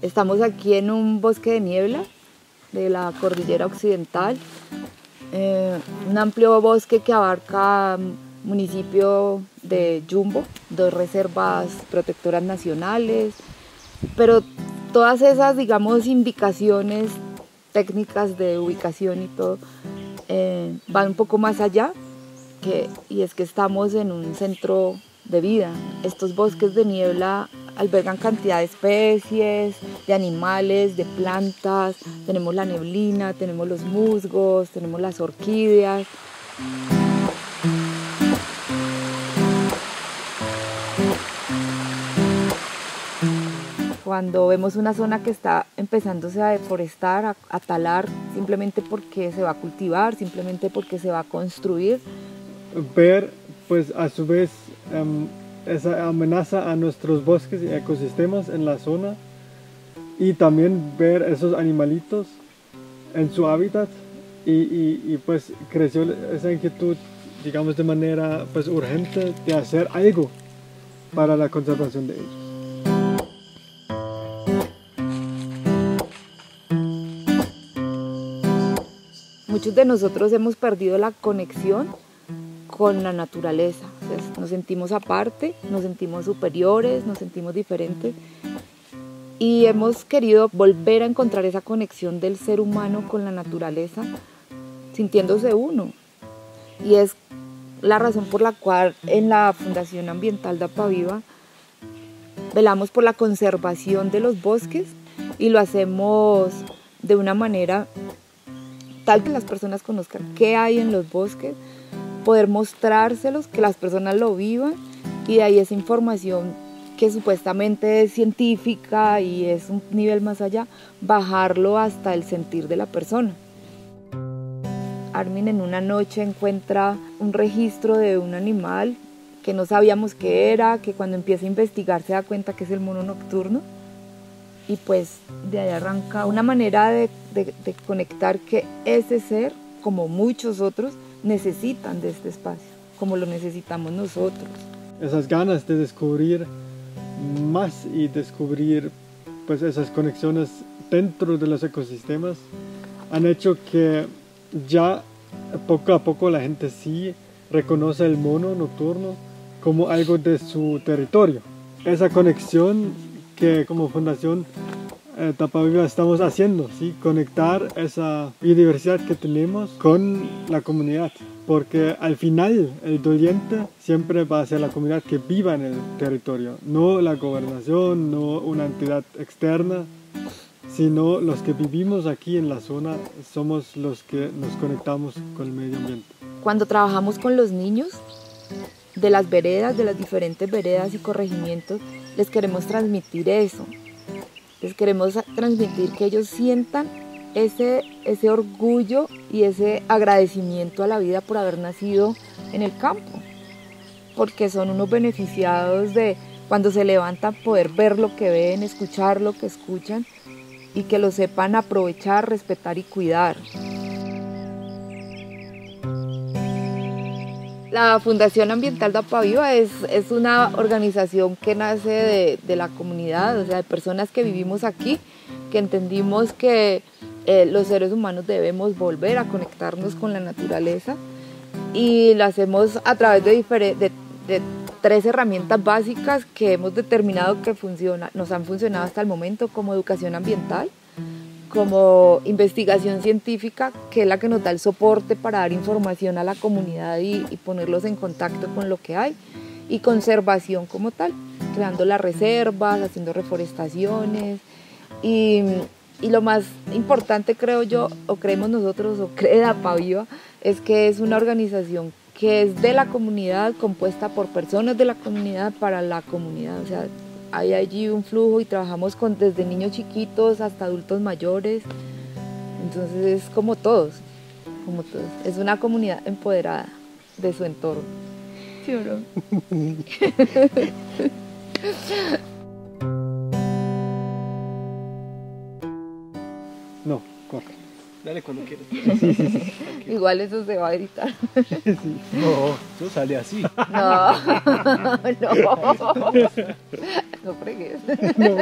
Estamos aquí en un bosque de niebla de la cordillera occidental, un amplio bosque que abarca municipio de Yumbo, 2 reservas protectoras nacionales, pero todas esas, digamos, indicaciones técnicas de ubicación y todo van un poco más allá, y es que estamos en un centro de vida. Estos bosques de niebla albergan cantidad de especies, de animales, de plantas. Tenemos la neblina, tenemos los musgos, tenemos las orquídeas. Cuando vemos una zona que está empezándose a deforestar, a talar, simplemente porque se va a cultivar, simplemente porque se va a construir. Ver, pues a su vez, esa amenaza a nuestros bosques y ecosistemas en la zona, y también ver esos animalitos en su hábitat, y pues creció esa inquietud, digamos, de manera pues urgente de hacer algo para la conservación de ellos. Muchos de nosotros hemos perdido la conexión con la naturaleza. Entonces, nos sentimos aparte, nos sentimos superiores, nos sentimos diferentes, y hemos querido volver a encontrar esa conexión del ser humano con la naturaleza, sintiéndose uno. Y es la razón por la cual en la Fundación Ambiental de Apaviva velamos por la conservación de los bosques, y lo hacemos de una manera tal que las personas conozcan qué hay en los bosques, poder mostrárselos, que las personas lo vivan, y de ahí esa información que supuestamente es científica y es un nivel más allá, bajarlo hasta el sentir de la persona. Armin en una noche encuentra un registro de un animal que no sabíamos qué era, que cuando empieza a investigar se da cuenta que es el mono nocturno, y pues de ahí arranca una manera de conectar que ese ser, como muchos otros, necesitan de este espacio, como lo necesitamos nosotros. Esas ganas de descubrir más y descubrir pues esas conexiones dentro de los ecosistemas han hecho que ya poco a poco la gente sí reconoce el mono nocturno como algo de su territorio. Esa conexión que como Fundación de Apaviva estamos haciendo, ¿sí? Conectar esa biodiversidad que tenemos con la comunidad, porque al final el doliente siempre va a ser la comunidad que viva en el territorio, no la gobernación, no una entidad externa, sino los que vivimos aquí en la zona somos los que nos conectamos con el medio ambiente. Cuando trabajamos con los niños de las veredas, de las diferentes veredas y corregimientos, les queremos transmitir eso. Les queremos transmitir que ellos sientan ese orgullo y ese agradecimiento a la vida por haber nacido en el campo, porque son unos beneficiados de cuando se levantan poder ver lo que ven, escuchar lo que escuchan, y que lo sepan aprovechar, respetar y cuidar. La Fundación Ambiental de Apaviva es una organización que nace de la comunidad, o sea, de personas que vivimos aquí, que entendimos que los seres humanos debemos volver a conectarnos con la naturaleza, y lo hacemos a través de 3 herramientas básicas que hemos determinado que nos han funcionado hasta el momento, como educación ambiental, como investigación científica, que es la que nos da el soporte para dar información a la comunidad y ponerlos en contacto con lo que hay, y conservación como tal, creando las reservas, haciendo reforestaciones, y lo más importante, creo yo, o creemos nosotros, o cree Apaviva, es que es una organización que es de la comunidad, compuesta por personas de la comunidad para la comunidad. O sea, hay allí un flujo y trabajamos desde niños chiquitos hasta adultos mayores. Entonces es como todos, como todos. Es una comunidad empoderada de su entorno. ¿Sí o no? No, corre. Dale cuando quieras. Sí. Igual eso se va a editar. Sí. No, tú sale así. No, no. No fregues. No,